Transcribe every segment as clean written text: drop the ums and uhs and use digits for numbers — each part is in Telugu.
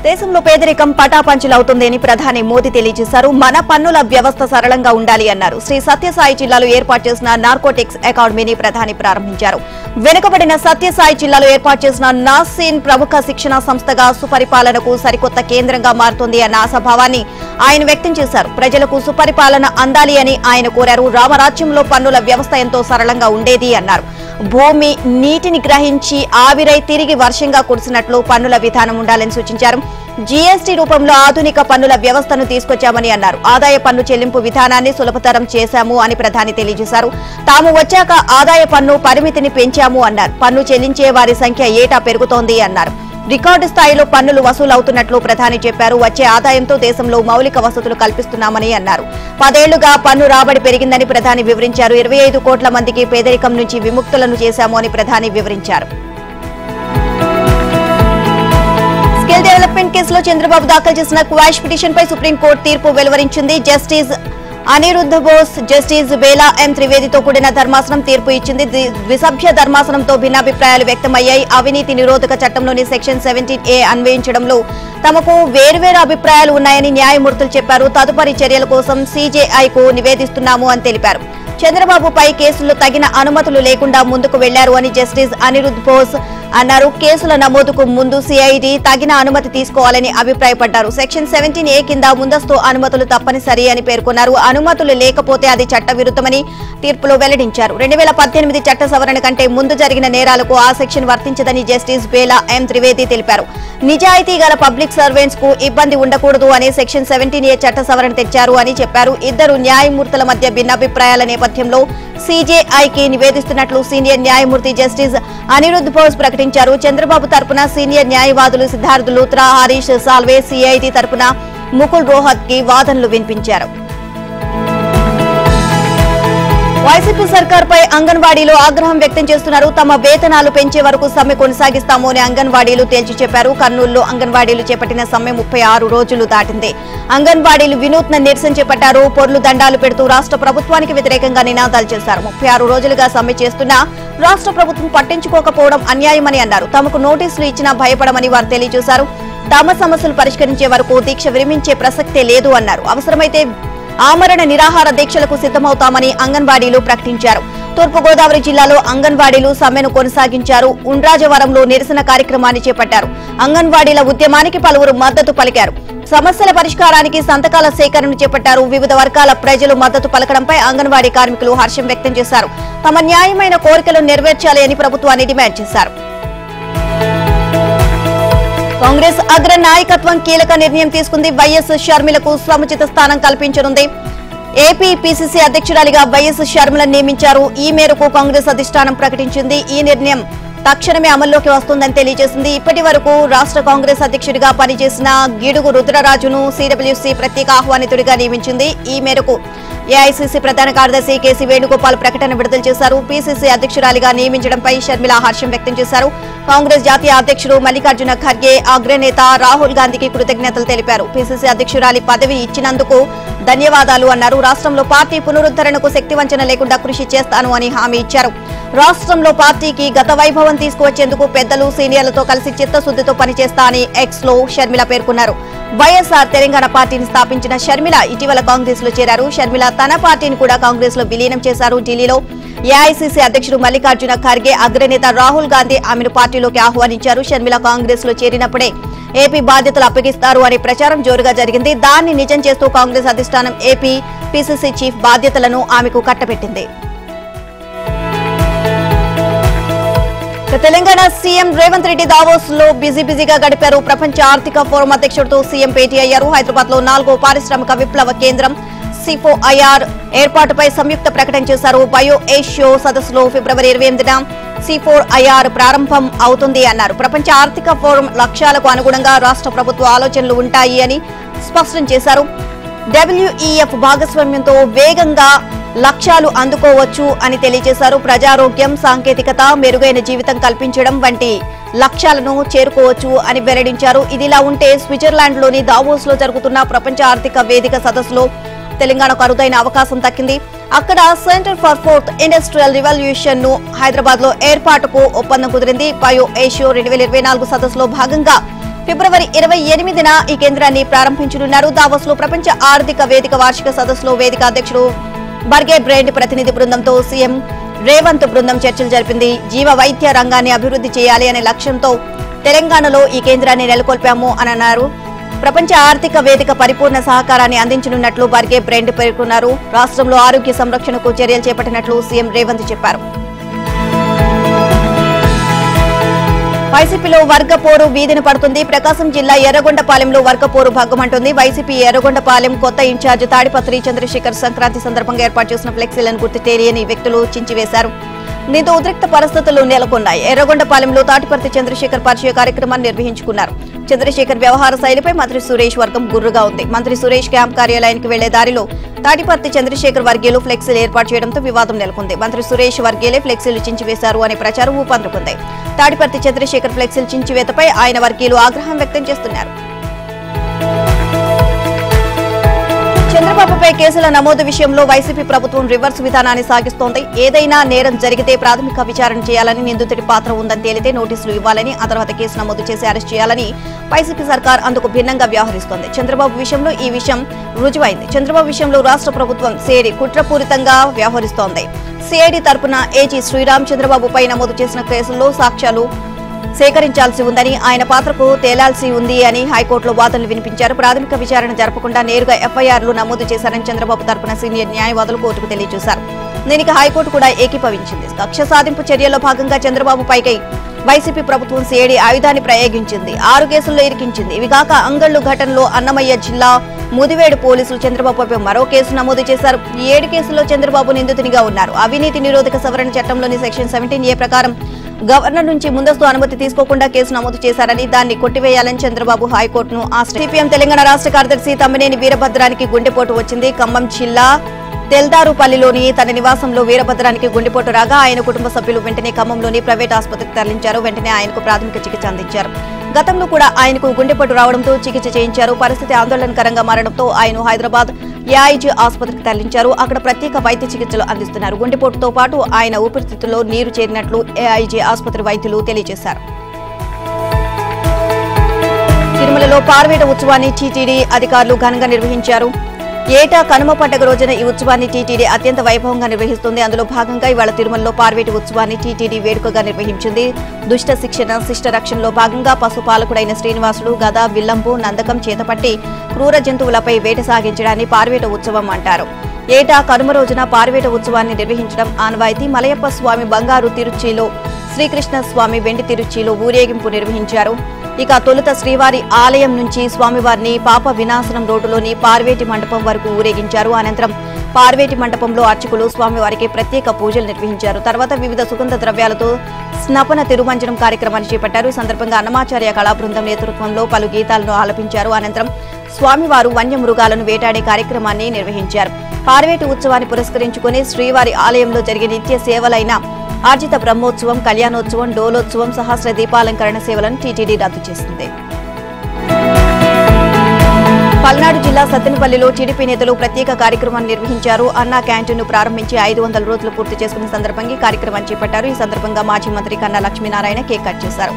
దేశంలో పేదరికం పటాపంచలవుతుందని ప్రధాని మోదీ తెలియజేశారు. మన పన్నుల వ్యవస్థ సరళంగా ఉండాలి అన్నారు. శ్రీ సత్యసాయి జిల్లాలో ఏర్పాటు చేసిన నార్కోటిక్స్ అకాడమీని ప్రధాని ప్రారంభించారు. వెనుకబడిన సత్యసాయి జిల్లాలో ఏర్పాటు చేసిన నాసిన్ ప్రముఖ శిక్షణా సంస్థగా సుపరిపాలనకు సరికొత్త కేంద్రంగా మారుతుంది అన్న ఆశాభావాన్ని ఆయన వ్యక్తం చేశారు. ప్రజలకు సుపరిపాలన అందాలి అని ఆయన కోరారు. రామరాజ్యంలో పన్నుల వ్యవస్థ ఎంతో సరళంగా ఉండేది అన్నారు. భూమి నీటిని గ్రహించి ఆవిరై తిరిగి వర్షంగా కురిసినట్లు పన్నుల విధానం ఉండాలని సూచించారు. జీఎస్టీ రూపంలో ఆధునిక పన్నుల వ్యవస్థను తీసుకొచ్చామని అన్నారు. ఆదాయ పన్ను చెల్లింపు విధానాన్ని సులభతరం చేశాము అని ప్రధాని తెలియజేశారు. తాము వచ్చాక ఆదాయ పన్ను పరిమితిని పెంచాము అన్నారు. పన్ను చెల్లించే వారి సంఖ్య ఏటా పెరుగుతోంది అన్నారు. రికార్డు స్థాయిలో పన్నులు వసూలవుతున్నట్లు ప్రధాని చెప్పారు. వచ్చే ఆదాయంతో దేశంలో మౌలిక వసతులు కల్పిస్తున్నామని అన్నారు. 10 ఏళ్లుగా పన్ను రాబడి పెరిగిందని ప్రధాని వివరించారు. 25 కోట్ల మందికి పేదరికం నుంచి విముక్తులను చేశాము అని ప్రధాని వివరించారు. స్కిల్ డెవలప్మెంట్ కేసులో చంద్రబాబు దాఖలు చేసిన క్వాష్ పిటిషన్ పై సుప్రీంకోర్టు తీర్పు వెలువరించింది. జస్టిస్ అనిరుద్ధ బోస్, జస్టిస్ బేలా ఎం త్రివేదితో కూడిన ధర్మాసనం తీర్పు ఇచ్చింది. ద్విసభ్య ధర్మాసనంతో భిన్నాభిప్రాయాలు వ్యక్తమయ్యాయి. అవినీతి నిరోధక చట్టంలోని సెక్షన్ 17A అన్వయించడంలో తమకు వేర్వేరు అభిప్రాయాలు ఉన్నాయని న్యాయమూర్తులు చెప్పారు. తదుపరి చర్యల కోసం CJIకు నివేదిస్తున్నాము అని తెలిపారు. చంద్రబాబుపై కేసులు తగిన అనుమతులు లేకుండా ముందుకు వెళ్లారు అని జస్టిస్ అనిరుద్ధ్ బోస్ అన్నారు. కేసుల నమోదుకు ముందు CID తగిన అనుమతి తీసుకోవాలని అభిప్రాయపడ్డారు. సెక్షన్ 17A కింద ముందస్తు అనుమతులు తప్పనిసరి అని పేర్కొన్నారు. అనుమతులు లేకపోతే అది చట్టవిరుద్ధమని తీర్పులో వెల్లడించారు. 2018 చట్ట సవరణ కంటే ముందు జరిగిన నేరాలకు ఆ సెక్షన్ వర్తించదని జస్టిస్ బేలా ఎం త్రివేది తెలిపారు. నిజాయితీ గల పబ్లిక్ సర్వెంట్స్ కు ఇబ్బంది ఉండకూడదు అని సెక్షన్ 17A చట్ట సవరణ తెచ్చారు అని చెప్పారు. ఇద్దరు న్యాయమూర్తుల మధ్య భిన్నాభిప్రాయాల నేపథ్యంలో CJIకి నివేదిస్తున్నట్లు సీనియర్ న్యాయమూర్తి జస్టిస్ అనిరుద్ధ్ బోస్ ప్రకటించారు. చంద్రబాబు తరపున సీనియర్ న్యాయవాదులు సిద్ధార్థ్ లూత్రా, హరీష్ సాల్వే, CID తరపున ముకుల్ రోహత్ కి వాదనలు వినిపించారు. వైసీపీ సర్కార్పై అంగన్వాడీలో ఆగ్రహం వ్యక్తం చేస్తున్నారు. తమ వేతనాలు పెంచే వరకు సమ్మె కొనసాగిస్తాము అని అంగన్వాడీలు తేల్చి చెప్పారు. కర్నూలులో అంగన్వాడీలు చేపట్టిన సమ్మె 36 రోజులు దాటింది. అంగన్వాడీలు వినూత్న నిరసన చేపట్టారు. పొర్లు దండాలు పెడుతూ రాష్ట్ర ప్రభుత్వానికి వ్యతిరేకంగా నినాదాలు చేశారు. 36 రోజులుగా సమ్మె చేస్తున్నా రాష్ట్ర ప్రభుత్వం పట్టించుకోకపోవడం అన్యాయమని అన్నారు. తమకు నోటీసులు ఇచ్చినా భయపడమని వారు తెలియజేశారు. తమ సమస్యలు పరిష్కరించే వరకు దీక్ష విరమించే ప్రసక్తే లేదు అన్నారు. అవసరమైతే ఆమరణ నిరాహార దీక్షలకు సిద్ధమవుతామని అంగన్వాడీలు ప్రకటించారు. తూర్పుగోదావరి జిల్లాలో అంగన్వాడీలు సమ్మెను కొనసాగించారు. ఉండ్రాజవరంలో నిరసన కార్యక్రమాన్ని చేపట్టారు. అంగన్వాడీల ఉద్యమానికి పలువురు మద్దతు పలికారు. సమస్యల పరిష్కారానికి సంతకాల సేకరణ చేపట్టారు. వివిధ వర్గాల ప్రజలు మద్దతు పలకడంపై అంగన్వాడీ కార్మికులు హర్షం వ్యక్తం చేశారు. తమ న్యాయమైన కోరికలను నెరవేర్చాలి అని ప్రభుత్వాన్ని డిమాండ్ చేశారు. కాంగ్రెస్ అగ్ర నాయకత్వం కీలక నిర్ణయం తీసుకుంది. వైఎస్ షర్మిలకు సముచిత స్థానం కల్పించనుంది. ఏపీ PCC అధ్యక్షురాలిగా వైఎస్ షర్మిలను నియమించారు. ఈ మేరకు కాంగ్రెస్ అధిష్టానం ప్రకటించింది. ఈ నిర్ణయం తక్షణమే అమల్లోకి వస్తుందని తెలియజేసింది. ఇప్పటి వరకు రాష్ట్ర కాంగ్రెస్ అధ్యక్షుడిగా పనిచేసిన గిడుగు రుద్రరాజును CWC ప్రత్యేక ఆహ్వానితుడిగా నియమించింది. ఈ మేరకు AICC ప్రధాన కార్యదర్శి కేసీ వేణుగోపాల్ ప్రకటన విడుదల చేశారు. PCC అధ్యక్షురాలిగా నియమించడంపై షర్మిల హర్షం వ్యక్తం చేశారు. కాంగ్రెస్ జాతీయ అధ్యక్షుడు మల్లికార్జున ఖర్గే, అగ్రనేత రాహుల్ గాంధీకి కృతజ్ఞతలు తెలిపారు. PCC అధ్యక్షురాలి పదవి ఇచ్చినందుకు ధన్యవాదాలు అన్నారు. రాష్ట్రంలో పార్టీ పునరుద్ధరణకు శక్తివంచన లేకుండా కృషి చేస్తాను అని హామీ ఇచ్చారు. రాష్ట్రంలో పార్టీకి గత వైభవం తీసుకువచ్చేందుకు పెద్దలు సీనియర్లతో కలిసి చిత్తశుద్ధితో పనిచేస్తా అని ఎక్స్ లో షర్మిల పేర్కొన్నారు. వైఎస్ఆర్ తెలంగాణ పార్టీని స్థాపించిన షర్మిల ఇటీవల కాంగ్రెస్ లో చేరారు. షర్మిల తన పార్టీని కూడా కాంగ్రెస్ లో విలీనం చేశారు. ఢిల్లీలో AICC అధ్యక్షుడు మల్లికార్జున ఖర్గే, అగ్రనేత రాహుల్ గాంధీ ఆమెను పార్టీలోకి ఆహ్వానించారు. షర్మిల కాంగ్రెస్ లో చేరినప్పుడే ఏపీ బాధ్యతలు అప్పగిస్తారు అనే ప్రచారం జోరుగా జరిగింది. దాన్ని నిజం చేస్తూ కాంగ్రెస్ అధిష్టానం ఏపీ PCC చీఫ్ బాధ్యతలను ఆమెకు కట్టబెట్టింది. తెలంగాణ సీఎం రేవంత్ రెడ్డి దావోస్ లో బిజీగా గడిపారు. ప్రపంచ ఆర్థిక ఫోరం అధ్యక్షుడితో సీఎం భేటీ అయ్యారు. హైదరాబాద్ లో 4వ పారిశ్రామిక విప్లవ కేంద్రం C4IR ఏర్పాటుపై సంయుక్త ప్రకటన చేశారు. బయో ఏషియో సదస్సులో ఫిబ్రవరి 28న C4IR ప్రారంభం అవుతుంది అన్నారు. ప్రపంచ ఆర్థిక ఫోరం లక్ష్యాలకు అనుగుణంగా రాష్ట్ర ప్రభుత్వ ఆలోచనలు ఉంటాయి అని స్పష్టం చేశారు. WEF భాగస్వామ్యంతో వేగంగా లక్ష్యాలు అందుకోవచ్చు అని తెలియజేశారు. ప్రజారోగ్యం, సాంకేతికత, మెరుగైన జీవితం కల్పించడం వంటి లక్ష్యాలను చేరుకోవచ్చు అని వెల్లడించారు. ఇదిలా ఉంటే స్విట్జర్లాండ్ లోని దావోస్ లో జరుగుతున్న ప్రపంచ ఆర్థిక వేదిక సదస్సులో తెలంగాణకు అరుదైన అవకాశం దక్కింది. అక్కడ centre for fourth industrial revolution ను హైదరాబాద్ లో ఏర్పాటుకు ఒప్పందం కుదిరింది. బయో ఏషియో 2024 సదస్సులో భాగంగా ఫిబ్రవరి 28న ఈ కేంద్రాన్ని ప్రారంభించనున్నారు. దావోస్ లో ప్రపంచ ఆర్థిక వేదిక వార్షిక సదస్సులో వేదిక అధ్యక్షుడు బర్గే బ్రైండ్ ప్రతినిధి బృందంతో సీఎం రేవంత్ బృందం చర్చలు జరిపింది. జీవ వైద్య రంగాన్ని అభివృద్ధి చేయాలి అనే లక్ష్యంతో తెలంగాణలో ఈ కేంద్రాన్ని నెలకొల్పాము అని అన్నారు. ప్రపంచ ఆర్థిక వేదిక పరిపూర్ణ సహకారాన్ని అందించనున్నట్లు బర్గే బ్రైండ్ పేర్కొన్నారు. రాష్ట్రంలో ఆరోగ్య సంరక్షణకు చర్యలు చేపట్టినట్లు సీఎం రేవంత్ చెప్పారు. వైసీపీలో వర్గపోరు వీధిని పడుతుంది. ప్రకాశం జిల్లా ఎర్రగొండపాలెంలో వర్గపోరు భగ్గమంటుంది. వైసీపీ ఎర్రగొండపాలెం కొత్త ఇన్ఛార్జ్ తాడిపత్రి చంద్రశేఖర్ సంక్రాంతి సందర్భంగా ఏర్పాటు చేసిన ఫ్లెక్సీలను గుర్తు తెలియని వ్యక్తులు చించివేశారు. దీంతో ఉద్రిక్త పరిస్థితులు నెలకొన్నాయి. ఎర్రగొండపాలెంలో తాటిపర్తి చంద్రశేఖర్ పరిచయ కార్యక్రమాన్ని నిర్వహించుకున్నారు. చంద్రశేఖర్ వ్యవహార శైలిపై మంత్రి సురేష్ వర్గం గుర్రుగా ఉంది. మంత్రి సురేష్ క్యాంప్ కార్యాలయానికి వెళ్లే దారిలో తాటిపర్తి చంద్రశేఖర్ వర్గీయులు ఫ్లెక్సీలు ఏర్పాటు చేయడంతో వివాదం నెలకొంది. మంత్రి సురేష్ వర్గీయులే ఫ్లెక్సీలు చించివేశారు అనే ప్రచారం ఊపందుకుంది. తాటిపర్తి చంద్రశేఖర్ ఫ్లెక్సీలు చించివేతపై ఆయన వర్గీయులు ఆగ్రహం వ్యక్తం చేస్తున్నారు. చంద్రబాబుపై కేసుల నమోదు విషయంలో వైసీపీ ప్రభుత్వం రివర్స్ విధానాన్ని సాగిస్తోంది. ఏదైనా నేరం జరిగితే ప్రాథమిక విచారణ చేయాలని, నిందితుడి పాత్ర ఉందని తేలితే నోటీసులు ఇవ్వాలని, ఆ తర్వాత కేసు నమోదు చేసి అరెస్ట్ చేయాలని వైసీపీ సర్కార్ అందుకు భిన్నంగా వ్యవహరిస్తోంది. చంద్రబాబు విషయంలో ఈ విషయం రుజువైంది. చంద్రబాబు విషయంలో రాష్ట్ర ప్రభుత్వం సిఐడి కుట్రపూరితంగా వ్యవహరిస్తోంది. సిఐడి తరపున ఏజీ శ్రీరామ్ చంద్రబాబుపై నమోదు చేసిన కేసుల్లో సాక్ష్యాలు సేకరించాల్సి ఉందని, ఆయన పాత్రకు తేలాల్సి ఉంది అని హైకోర్టులో వాదనలు వినిపించారు. ప్రాథమిక విచారణ జరపకుండా నేరుగా ఎఫ్ఐఆర్లు నమోదు చేశారని చంద్రబాబు తరపున సీనియర్ న్యాయవాదులు కోర్టుకు తెలియజేశారు. దీనికి హైకోర్టు కూడా ఏకీభవించింది. కక్ష సాధింపు చర్యల్లో భాగంగా చంద్రబాబుపైకి వైసీపీ ప్రభుత్వం సిఐడి ఆయుధాన్ని ప్రయోగించింది. 6 కేసుల్లో ఇరికించింది. ఇవి కాక అంగళ్లు ఘటనలో అన్నమయ్య జిల్లా ముదివేడు పోలీసులు చంద్రబాబుపై మరో కేసు నమోదు చేశారు. ఈ 7 కేసుల్లో చంద్రబాబు నిందితునిగా ఉన్నారు. అవినీతి నిరోధక సవరణ చట్టంలోని సెక్షన్ 17A ప్రకారం గవర్నర్ నుంచి ముందస్తు అనుమతి తీసుకోకుండా కేసు నమోదు చేశారని, దాన్ని కొట్టివేయాలని చంద్రబాబు హైకోర్టును సిపిఎం తెలంగాణ రాష్ట్ర కార్యదర్శి తమ్మినేని వీరభద్రానికి గుండెపోటు వచ్చింది. ఖమ్మం జిల్లా తెల్దారుపల్లిలోని తన నివాసంలో వీరభద్రానికి గుండెపోటు రాగా ఆయన కుటుంబ సభ్యులు వెంటనే ఖమ్మంలోని ప్రైవేట్ ఆసుపత్రికి తరలించారు. వెంటనే ఆయనకు ప్రాథమిక చికిత్స అందించారు. గతంలో కూడా ఆయనకు గుండెపోటు రావడంతో చికిత్స చేయించారు. పరిస్థితి ఆందోళనకరంగా మారడంతో ఆయన హైదరాబాద్ ఏఐజీ ఆసుపత్రికి తరలించారు. అక్కడ ప్రత్యేక వైద్య చికిత్సలు అందిస్తున్నారు. గుండెపోటుతో పాటు ఆయన ఊపిరితిత్తుల్లో నీరు చేరినట్లు ఏఐజీ ఆసుపత్రి వైద్యులు తెలియజేశారు. తిరుమలలో పార్వేట ఉత్సవాన్ని టీటీడీ అధికారులు ఘనంగా నిర్వహించారు. ఏటా కనుమ పండుగ రోజున ఈ ఉత్సవాన్ని టీటీడీ అత్యంత వైభవంగా నిర్వహిస్తుంది. అందులో భాగంగా ఇవాళ తిరుమలలో పార్వేటి ఉత్సవాన్ని టీటీడీ వేడుకగా నిర్వహించింది. దుష్ట శిక్షణ శిష్ట రక్షణలో భాగంగా పశుపాలకుడైన శ్రీనివాసుడు గద, విల్లంబు, నందకం చేతపట్టి క్రూర జంతువులపై వేట సాగించడాన్ని పార్వేట ఉత్సవం అంటారు. ఏటా కనుమ రోజున పార్వేట ఉత్సవాన్ని నిర్వహించడం ఆనవాయితీ. మలయప్ప స్వామి బంగారు తిరుచిలో, శ్రీకృష్ణ స్వామి వెండి తిరుచిలో ఊరేగింపు నిర్వహించారు. ఇక తొలుత శ్రీవారి ఆలయం నుంచి స్వామివారిని పాప వినాశనం రోడ్డులోని పార్వేటి మండపం వరకు ఊరేగించారు. అనంతరం పార్వేటి మండపంలో అర్చకులు స్వామివారికి ప్రత్యేక పూజలు నిర్వహించారు. తర్వాత వివిధ సుగంధ ద్రవ్యాలతో స్నపన తిరుమంజనం కార్యక్రమాన్ని చేపట్టారు. ఈ సందర్భంగా అన్నమాచార్య కళా బృందం నేతృత్వంలో పలు గీతాలను ఆలపించారు. అనంతరం స్వామివారు వన్యమృగాలను వేటాడే కార్యక్రమాన్ని నిర్వహించారు. పార్వేటి ఉత్సవాన్ని పురస్కరించుకుని శ్రీవారి ఆలయంలో జరిగే నిత్య సేవలైన ఆర్జిత బ్రహ్మోత్సవం, కళ్యాణోత్సవం, డోలోత్సవం, సహస్ర దీపాలంకరణ సేవలను టీటీడీ రద్దు చేసింది. పల్నాడు జిల్లా సత్తెనపల్లిలో టీడీపీ నేతలు ప్రత్యేక కార్యక్రమాన్ని నిర్వహించారు. అన్నా క్యాంటీన్ను ప్రారంభించి 500 రోజులు పూర్తి చేసుకున్న సందర్భంగా కార్యక్రమాన్ని చేపట్టారు. ఈ సందర్భంగా మాజీ మంత్రి కన్నా లక్ష్మీనారాయణ కేక్ కట్ చేశారు.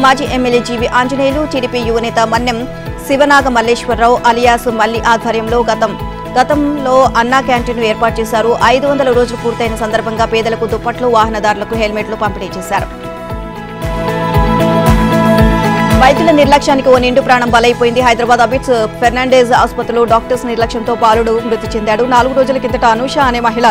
మాజీ ఎమ్మెల్యే జీవి ఆంజనేయులు, టీడీపీ యువనేత మన్నెం శివనాగ మల్లేశ్వరరావు అలియాస్ మల్లి ఆధ్వర్యంలో గతంలో అన్నా క్యాంటీన్ను ఏర్పాటు చేశారు. 500 రోజులు పూర్తయిన సందర్భంగా పేదలకు దుప్పట్లు, వాహనదారులకు హెల్మెట్లు పంపిణీ చేశారు. వైద్యుల నిర్లక్ష్యానికి ఓ నిండు ప్రాణం బలైపోయింది. హైదరాబాద్ అబిట్స్ ఫెర్నాండెజ్ ఆసుపత్రిలో డాక్టర్స్ నిర్లక్ష్యంతో బాలుడు మృతి చెందాడు. 4 రోజుల కిందట అనూష అనే మహిళ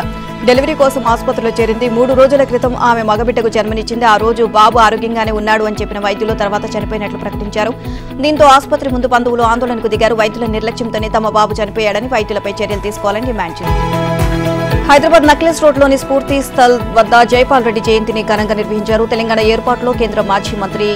డెలివరీ కోసం ఆసుపత్రిలో చేరింది. 3 రోజుల క్రితం ఆమె మగబిడ్డకు జన్మనిచ్చింది. ఆ రోజు బాబు ఆరోగ్యంగానే ఉన్నాడు అని చెప్పిన వైద్యులు తర్వాత చనిపోయినట్లు ప్రకటించారు. దీంతో ఆసుపత్రి ముందు బంధువులు ఆందోళనకు దిగారు. వైద్యుల నిర్లక్ష్యంతోనే తమ బాబు చనిపోయాడని వైద్యులపై చర్యలు తీసుకోవాలని డిమాండ్ చేశారు. హైదరాబాద్ నక్లెస్ రోడ్లోని స్ఫూర్తి స్థల్ వద్ద జైపాల్ రెడ్డి జయంతిని ఘనంగా నిర్వహించారు. తెలంగాణ ఏర్పాటులో కేంద్ర మాజీ మంత్రి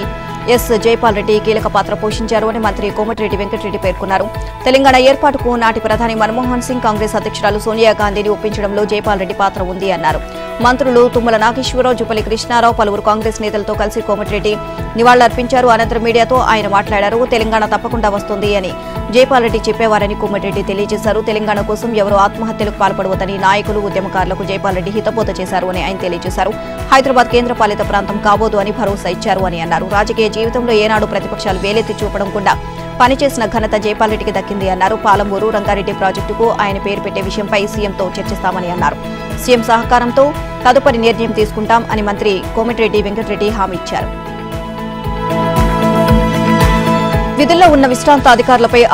ఎస్ జైపాల్ రెడ్డి కీలక పాత్ర పోషించారు అని మంత్రి కోమటిరెడ్డి వెంకటరెడ్డి పేర్కొన్నారు. తెలంగాణ ఏర్పాటుకు నాటి ప్రధాని మన్మోహన్ సింగ్, కాంగ్రెస్ అధ్యక్షురాలు సోనియా గాంధీని ఒప్పించడంలో జైపాల్ రెడ్డి పాత్ర ఉంది అన్నారు. మంత్రులు తుమ్మల నాగేశ్వరరావు, జుపల్లి కృష్ణారావు, పలువురు కాంగ్రెస్ నేతలతో కలిసి కోమటిరెడ్డి నివాళులర్పించారు. అనంతరం మీడియాతో ఆయన మాట్లాడారు. తెలంగాణ తప్పకుండా వస్తుంది అని జైపాల్ రెడ్డి చెప్పేవారని కోమటిరెడ్డి తెలియజేశారు. తెలంగాణ కోసం ఎవరు ఆత్మహత్యలకు పాల్పడవద్దని నాయకులు, ఉద్యమకారులకు జైపాల్ రెడ్డి హితబోధ చేశారు అని ఆయన తెలియజేశారు. హైదరాబాద్ కేంద్రపాలిత ప్రాంతం కాబోదు అని భరోసా ఇచ్చారు అని అన్నారు. రాజకీయ జీవితంలో ఏనాడు ప్రతిపక్షాలు వేలెత్తి చూపడంకుండా పనిచేసిన ఘనత జైపాల్ రెడ్డికి దక్కింది అన్నారు. పాలమూరు రంగారెడ్డి ప్రాజెక్టుకు ఆయన పేరు పెట్టే విషయంపై సీఎంతో చర్చిస్తామని అన్నారు. సీఎం సహకారంతో తదుపరి నిర్ణయం తీసుకుంటాం అని మంత్రి కోమటిరెడ్డి వెంకటరెడ్డి హామీ ఇచ్చారు. విధుల్లో ఉన్న విశ్రాంత అధికారులపై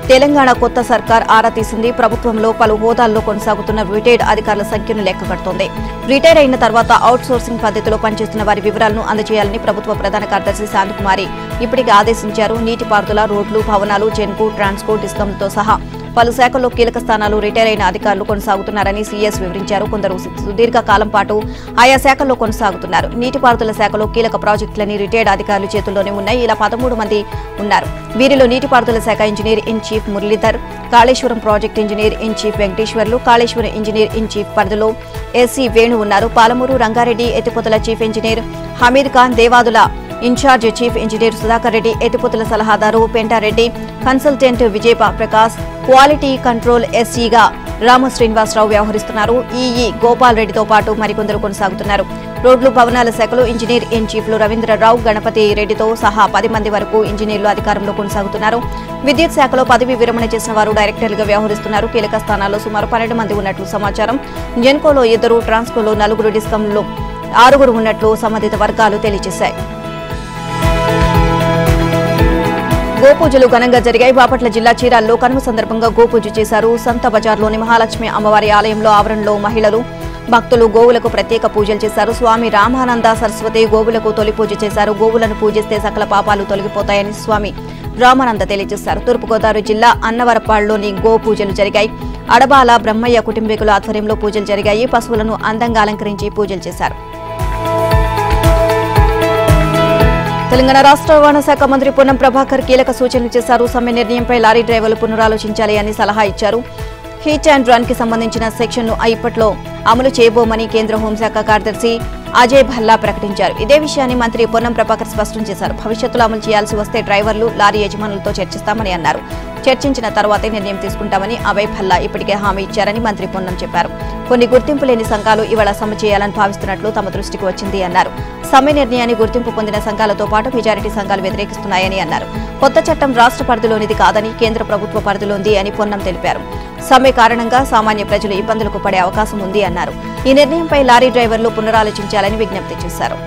తెలంగాణ కొత్త సర్కార్ ఆరా తీసింది. ప్రభుత్వంలో పలు హోదాల్లో కొనసాగుతున్న రిటైర్డ్ అధికారుల సంఖ్యను లెక్కగడుతోంది. రిటైర్ అయిన తర్వాత అవుట్ సోర్సింగ్ పద్ధతిలో పనిచేస్తున్న వారి వివరాలను అందజేయాలని ప్రభుత్వ ప్రధాన కార్యదర్శి శాంతకుమారి ఇప్పటికే ఆదేశించారు. నీటిపారుదల, రోడ్లు, భవనాలు, జెన్కు, ట్రాన్స్కో, డిస్కంలతో సహా పలు శాఖల్లో కీలక స్థానాలు రిటైర్ అయిన అధికారులు కొనసాగుతున్నారని సీఎస్ వివరించారు. కొందరు సుదీర్ఘ కాలం పాటు ఆయా శాఖల్లో కొనసాగుతున్నారు. నీటిపారుదల శాఖలో కీలక ప్రాజెక్టులని రిటైర్డ్ అధికారుల చేతుల్లోనే ఉన్నాయి. ఇలా 13 మంది ఉన్నారు. వీరిలో నీటిపారుదల శాఖ engineer in chief Muralidhar, Kaleshwaram project engineer in chief Venkateswarlu, Kaleshwaram engineer in chief పరిధిలో ఎస్సీ వేణు ఉన్నారు. పాలమూరు రంగారెడ్డి ఎత్తిపోతల chief engineer Hameed Khan, Devadula in charge chief engineer Sudhakar Reddy, ఎత్తిపోతల సలహాదారు Pentareddy, consultant Vijay Prakash, quality control ఎస్ఈగా రామ శ్రీనివాసరావు వ్యవహరిస్తున్నారు. ఈఈ గోపాల్ రెడ్డితో పాటు మరికొందరు కొనసాగుతున్నారు. రోడ్లు, భవనాల శాఖలో ఇంజనీర్ ఇన్ చీఫ్లు రవీంద్రరావు, గణపతి రెడ్డితో సహా 10 మంది వరకు ఇంజనీర్లు అధికారంలో కొనసాగుతున్నారు. విద్యుత్ శాఖలో పదవి విరమణ చేసిన వారు డైరెక్టర్లుగా వ్యవహరిస్తున్నారు. కీలక స్థానాల్లో సుమారు 12 మంది ఉన్నట్లు సమాచారం. జెన్కోలో 2, ట్రాన్స్కోలో 4, డిస్కంలో 6 ఉన్నట్లు సంబంధిత వర్గాలు తెలియజేశాయి. గోపూజలు ఘనంగా జరిగాయి. బాపట్ల జిల్లా చీరాల్లో కనుమ సందర్భంగా గోపూజ చేశారు. సంత బజార్లోని మహాలక్ష్మి అమ్మవారి ఆలయంలో ఆవరణలో మహిళలు, భక్తులు గోవులకు ప్రత్యేక పూజలు చేశారు. స్వామి రామానంద సరస్వతి గోవులకు తొలి పూజ చేశారు. గోవులను పూజిస్తే సకల పాపాలు తొలగిపోతాయని స్వామి రామానంద తెలియజేశారు. తూర్పుగోదావరి జిల్లా అన్నవరపాడులోని గో పూజలు జరిగాయి. అడబాల బ్రహ్మయ్య కుటుంబీకుల ఆధ్వర్యంలో పూజలు జరిగాయి. పశువులను అందంగా అలంకరించి పూజలు చేశారు. తెలంగాణ రాష్ట్ర రవాణా శాఖ మంత్రి పొన్నం ప్రభాకర్ కీలక సూచనలు చేశారు. సమ్మె నిర్ణయంపై లారీ డ్రైవర్లు పునరాలోచించాలి అని సలహా ఇచ్చారు. హిట్ అండ్ రన్ కి సంబంధించిన సెక్షన్ను ఇప్పట్లో అమలు చేయబోమని కేంద్ర హోంశాఖ కార్యదర్శి అజయ్ భల్లా ప్రకటించారు. ఇదే విషయాన్ని మంత్రి పొన్నం ప్రభాకర్ స్పష్టం చేశారు. భవిష్యత్తులో అమలు చేయాల్సి వస్తే డ్రైవర్లు, లారీ యజమానులతో చర్చిస్తామని అన్నారు. చర్చించిన తర్వాతే నిర్ణయం తీసుకుంటామని అజయ్ భల్లా ఇప్పటికే హామీ ఇచ్చారని మంత్రి పొన్నం చెప్పారు. కొన్ని గుర్తింపు లేని సంఘాలు ఇవాళ సమ్మె చేయాలని భావిస్తున్నట్లు తమ దృష్టికి వచ్చింది అన్నారు. సమ్మె నిర్ణయాన్ని గుర్తింపు పొందిన సంఘాలతో పాటు మెజారిటీ సంఘాలు వ్యతిరేకిస్తున్నాయని అన్నారు. కొత్త చట్టం రాష్ట్ర పరిధిలోనిది కాదని కేంద్ర ప్రభుత్వ పరిధిలోంది అని పొన్నం తెలిపారు. సమ్మె కారణంగా సామాన్య ప్రజలు ఇబ్బందులకు పడే అవకాశం ఉంది అన్నారు. ఈ నిర్ణయంపై లారీ డ్రైవర్లు పునరాలోచించాలని విజ్ఞప్తి చేశారు.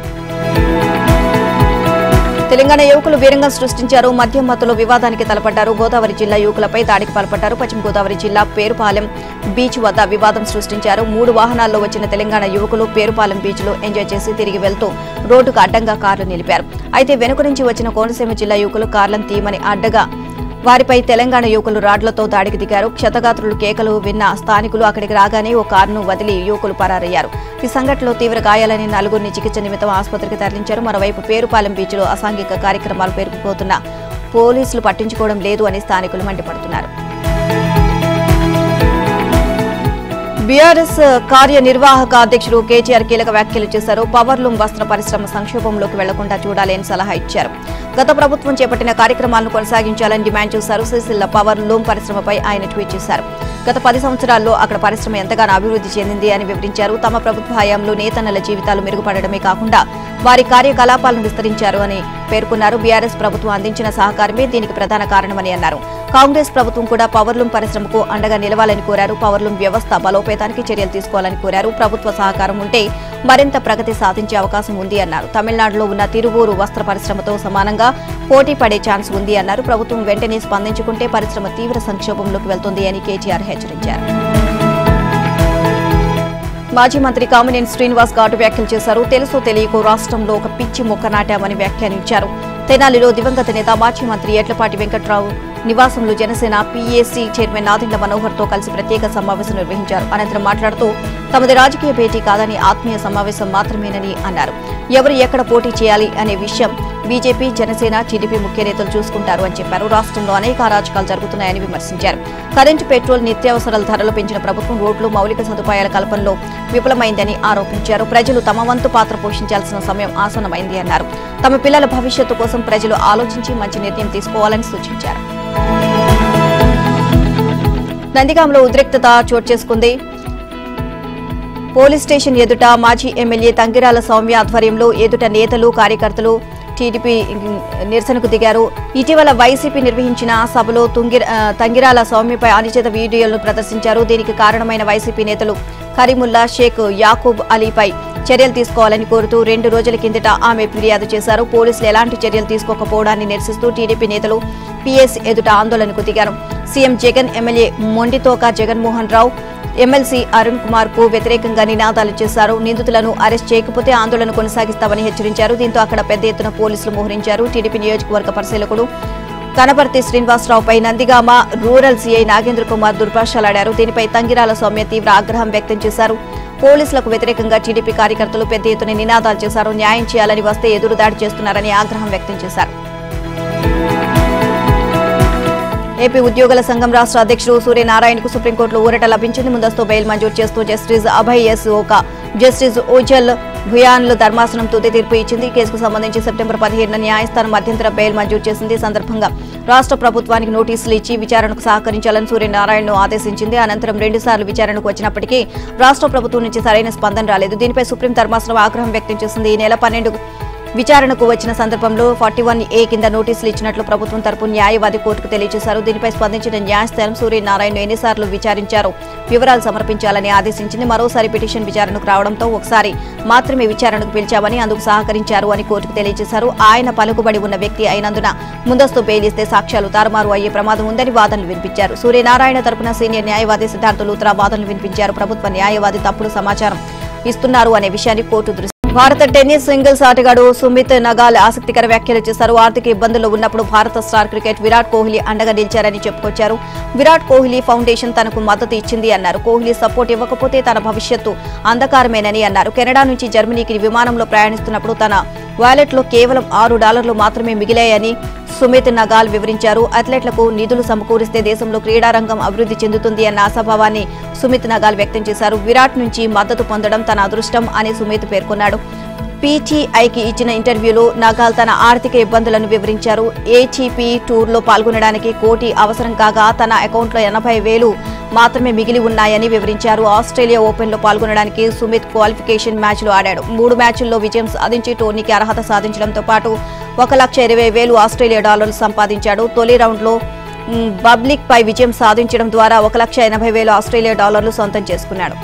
తెలంగాణ యువకులు వీరంగం సృష్టించారు. మద్యం మత్తులో వివాదానికి తలపడ్డారు. గోదావరి జిల్లా యువకులపై దాడికి పాల్పడ్డారు. పశ్చిమ గోదావరి జిల్లా పేరుపాలెం బీచ్ వద్ద వివాదం సృష్టించారు. 3 వాహనాల్లో వచ్చిన తెలంగాణ యువకులు పేరుపాలెం బీచ్ లో ఎంజాయ్ చేసి తిరిగి వెళ్తూ రోడ్డుకు అడ్డంగా కార్లు నిలిపారు. అయితే వెనుక నుంచి వచ్చిన కోనసీమ జిల్లా యువకులు కార్లను తీయమని అడ్డగా వారిపై తెలంగాణ యువకులు రాడ్లతో దాడికి దిగారు. క్షతగాత్రులు కేకలు విన్న స్థానికులు అక్కడికి రాగానే ఓ కారును వదిలి యువకులు పరారయ్యారు. ఈ సంఘటనలో తీవ్ర గాయాలని 4గురిని చికిత్స నిమిత్తం ఆసుపత్రికి తరలించారు. మరోవైపు పేరుపాలెం బీచ్లో అసాంఘిక కార్యక్రమాలు పెరిగిపోతున్న పోలీసులు పట్టించుకోవడం లేదు అని స్థానికులు మండిపడుతున్నారు. బీఆర్ఎస్ కార్యనిర్వాహక అధ్యక్షుడు కేటీఆర్ కీలక వ్యాఖ్యలు చేశారు. పవర్లూమ్ వస్త్ర పరిశ్రమ సంక్షోభంలోకి వెళ్లకుండా చూడాలి అని సలహా ఇచ్చారు. గత ప్రభుత్వం చేపట్టిన కార్యక్రమాలను కొనసాగించాలని డిమాండ్ చేశారు. సిరిసిల్ల పవర్లూమ్ పరిశ్రమపై ఆయన ట్వీట్ చేశారు. గత 10 సంవత్సరాల్లో అక్కడ పరిశ్రమ ఎంతగానో అభివృద్ధి చెందింది అని వివరించారు. తమ ప్రభుత్వ హయాంలో నేతన్నల జీవితాలు మెరుగుపడడమే కాకుండా వారి కార్యకలాపాలను విస్తరించారు అని పేర్కొన్నారు. బీఆర్ఎస్ ప్రభుత్వం అందించిన సహకారమే దీనికి ప్రధాన కారణమని అన్నారు. కాంగ్రెస్ ప్రభుత్వం కూడా పవర్లూమ్ పరిశ్రమకు అండగా నిలవాలని కోరారు. పవర్లూమ్ వ్యవస్థ బలోపేతానికి చర్యలు తీసుకోవాలని కోరారు. ప్రభుత్వ సహకారం ఉంటే మరింత ప్రగతి సాధించే అవకాశం ఉంది అన్నారు. తమిళనాడులో ఉన్న తిరువూరు వస్త్ర పరిశ్రమతో సమానంగా పోటీ పడే ఛాన్స్ ఉంది అన్నారు. ప్రభుత్వం వెంటనే స్పందించుకుంటే పరిశ్రమ తీవ్ర సంక్షోభంలోకి వెళ్తుంది అని కేటీఆర్ హెచ్చరించారు. మాజీ మంత్రి కామినేని శ్రీనివాస్ ఘాటు వ్యాఖ్యలు చేశారు. తెలుసో తెలియకో రాష్ట్రంలో ఒక పిచ్చి మొక్క నాటామని వ్యాఖ్యానించారు. తెనాలిలో దివంగత నేత మాజీ మంత్రి ఎడ్లపాటి వెంకట్రావు నివాసంలో జనసేన పీఏసీ చైర్మన్ నాదెండ్ల మనోహర్ తో కలిసి ప్రత్యేక సమావేశం నిర్వహించారు. అనంతరం మాట్లాడుతూ తమది రాజకీయ భేటీ కాదని ఆత్మీయ సమావేశం మాత్రమేనని అన్నారు. ఎవరు ఎక్కడ పోటీ చేయాలి అనే విషయం బీజేపీ, జనసేన, టీడీపీ ముఖ్య నేతలు చూసుకుంటారు అని చెప్పారు. రాష్ట్రంలో అనేక అరాచకాలు జరుగుతున్నాయని విమర్శించారు. కరెంటు, పెట్రోల్, నిత్యావసరాల ధరలు పెంచిన ప్రభుత్వం రోడ్లు, మౌలిక సదుపాయాల కల్పనలో విఫలమైందని ఆరోపించారు. ప్రజలు తమ వంతు పాత్ర పోషించాల్సిన సమయం ఆసన్నమైంది అన్నారు. తమ పిల్లల భవిష్యత్తు కోసం ప్రజలు ఆలోచించి మంచి నిర్ణయం తీసుకోవాలని సూచించారు. నందిగాంలో ఉద్రిక్తత చోటు చేసుకుంది. పోలీస్ స్టేషన్ ఎదుట మాజీ ఎమ్మెల్యే తంగిరాల సౌమ్య ఆధ్వర్యంలో ఎదుట నేతలు, కార్యకర్తలు టీడీపీ నిరసనకు దిగారు. ఇటీవల వైసీపీ నిర్వహించిన సభలో తంగిరాల సౌమ్యపై అనుచిత వీడియోలను ప్రదర్శించారు. దీనికి కారణమైన వైసీపీ నేతలు కరీముల్లా, షేక్ యాకూబ్ అలీపై చర్యలు తీసుకోవాలని కోరుతూ 2 రోజుల కిందట ఆమె ఫిర్యాదు చేశారు. పోలీసులు ఎలాంటి చర్యలు తీసుకోకపోవడాన్ని నిరసిస్తూ టీడీపీ నేతలు పీఎస్ ఎదుట ఆందోళనకు దిగారు. CM Jagan, MLA Mondithoka Jaganmohan Rao, MLC Arun Kumar కు వ్యతిరేకంగా నినాదాలు చేశారు. నిందితులను అరెస్ట్ చేయకపోతే ఆందోళన కొనసాగిస్తామని హెచ్చరించారు. దీంతో అక్కడ పెద్ద ఎత్తున పోలీసులు మోహరించారు. టీడీపీ నియోజకవర్గ పరిశీలకుడు కనపర్తి శ్రీనివాసరావుపై నందిగామ రూరల్ సీఐ నాగేంద్ర కుమార్ దుర్భాషలాడారు. దీనిపై తంగిరాల సౌమ్య తీవ్ర ఆగ్రహం వ్యక్తం చేశారు. పోలీసులకు వ్యతిరేకంగా టీడీపీ కార్యకర్తలు పెద్ద ఎత్తున నినాదాలు చేశారు. న్యాయం చేయాలని వస్తే ఎదురుదాడి చేస్తున్నారని ఆగ్రహం వ్యక్తం చేశారు. ఏపీ ఉద్యోగుల సంఘం రాష్ట్ర అధ్యక్షుడు సూర్యనారాయణకు సుప్రీంకోర్టులో ఊరట లభించింది. ముందస్తు బెయిల్ మంజూరు చేస్తూ జస్టిస్ అభయ్ ఎస్ ఓకా, జస్టిస్ ఓజల్ భుయాన్లు ధర్మాసనం తుది తీర్పు ఇచ్చింది. ఈ కేసుకు సంబంధించి సెప్టెంబర్ 17న న్యాయస్థానం మధ్యంతర బెయిల్ మంజూరు చేసింది. ఈ సందర్భంగా రాష్ట్ర ప్రభుత్వానికి నోటీసులు ఇచ్చి విచారణకు సహకరించాలని సూర్యనారాయణను ఆదేశించింది. అనంతరం 2 సార్లు విచారణకు వచ్చినప్పటికీ రాష్ట్ర ప్రభుత్వం నుంచి సరైన స్పందన రాలేదు. దీనిపై సుప్రీం ధర్మాసనం ఆగ్రహం వ్యక్తం చేసింది. ఈ నెల 12 విచారణకు వచ్చిన సందర్భంలో 41A కింద నోటీసులు ఇచ్చినట్లు ప్రభుత్వం తరపు న్యాయవాది కోర్టుకు తెలియజేశారు. దీనిపై స్పందించిన న్యాయస్థానం సూర్యనారాయణ ఎన్నిసార్లు విచారించారో వివరాలు సమర్పించాలని ఆదేశించింది. మరోసారి పిటిషన్ విచారణకు రావడంతో ఒకసారి మాత్రమే విచారణకు పిలిచామని, అందుకు సహకరించారు అని కోర్టుకు తెలియజేశారు. ఆయన పలుకుబడి ఉన్న వ్యక్తి అయినందున ముందస్తు బెయిల్ ఇస్తే సాక్ష్యాలు తారుమారు అయ్యే ప్రమాదం ఉందని వాదనలు వినిపించారు. సూర్యనారాయణ తరపున సీనియర్ న్యాయవాది సిద్ధార్థ లూత్రా వాదనలు వినిపించారు. ప్రభుత్వ న్యాయవాది తప్పుడు సమాచారం ఇస్తున్నారు అనే విషయాన్ని కోర్టు దృష్టి. భారత టెన్నిస్ సింగిల్స్ ఆటగాడు సుమిత్ నగాల్ ఆసక్తికర వ్యాఖ్యలు చేశారు. ఆర్థిక ఇబ్బందుల్లో ఉన్నప్పుడు భారత స్టార్ క్రికెట్ విరాట్ కోహ్లీ అండగా నిలిచారని చెప్పుకొచ్చారు. విరాట్ కోహ్లీ ఫౌండేషన్ తనకు మద్దతు ఇచ్చింది అన్నారు. కోహ్లీ సపోర్ట్ ఇవ్వకపోతే తన భవిష్యత్తు అంధకారమేనని అన్నారు. కెనడా నుంచి జర్మనీకి విమానంలో ప్రయాణిస్తున్నప్పుడు తన వాలెట్లో కేవలం $6 మాత్రమే మిగిలాయని సుమిత్ నగాల్ వివరించారు. అథ్లెట్లకు నిధులు సమకూరిస్తే దేశంలో క్రీడారంగం అభివృద్ధి చెందుతుంది అన్న ఆశాభావాన్ని సుమిత్ నగాల్ వ్యక్తం చేశారు. విరాట్ నుంచి మద్దతు పొందడం తన అదృష్టం అని సుమిత్ పేర్కొన్నాడు. పీటీఐకి ఇచ్చిన ఇంటర్వ్యూలో నగాల్ తన ఆర్థిక ఇబ్బందులను వివరించారు. ఏటీపీ టూర్లో పాల్గొనడానికి $1 కోటి అవసరం కాగా తన అకౌంట్లో 80,000 మాత్రమే మిగిలి ఉన్నాయని వివరించారు. ఆస్ట్రేలియా ఓపెన్లో పాల్గొనడానికి సుమిత్ క్వాలిఫికేషన్ మ్యాచ్లు ఆడాడు. 3 మ్యాచ్ల్లో విజయం సాధించి టోర్నీకి అర్హత సాధించడంతో పాటు $1,20,000 ఆస్ట్రేలియా డాలర్లు సంపాదించాడు. తొలి రౌండ్లో పబ్లిక్ పై విజయం సాధించడం ద్వారా $1,80,000 ఆస్ట్రేలియా డాలర్లు సొంతం చేసుకున్నాడు.